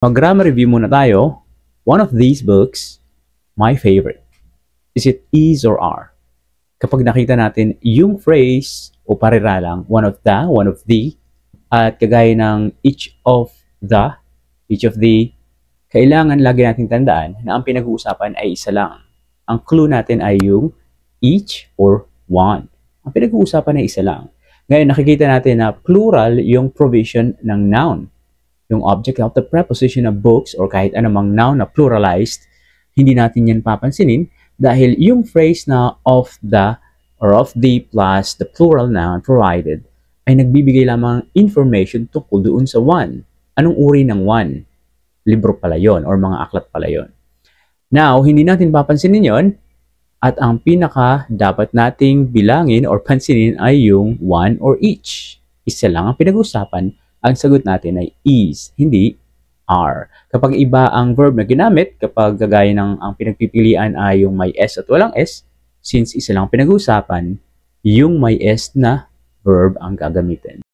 Mag-grammar review muna tayo. One of these books, my favorite. Is it is or are? Kapag nakita natin yung phrase o pariralang one of the, at kagaya ng each of the, kailangan lagi nating tandaan na ang pinag-uusapan ay isa lang. Ang clue natin ay yung each or one. Ang pinag-uusapan ay isa lang. Ngayon, nakikita natin na plural yung provision ng noun. Yung object of the preposition of books or kahit anumang noun na pluralized, hindi natin yan papansinin dahil yung phrase na of the or of the plus the plural noun provided ay nagbibigay lamang information tungkol doon sa one. Anong uri ng one? Libro pala yon or mga aklat pala yon. Now, hindi natin papansinin yon at ang pinaka dapat nating bilangin or pansinin ay yung one or each. Isa lang ang pinag-usapan. Ang sagot natin ay is, hindi are. Kapag iba ang verb na ginamit, kapag gagaya ng ang pinagpipilian ay yung may S at walang S, since isa lang pinag-uusapan, yung may S na verb ang gagamitin.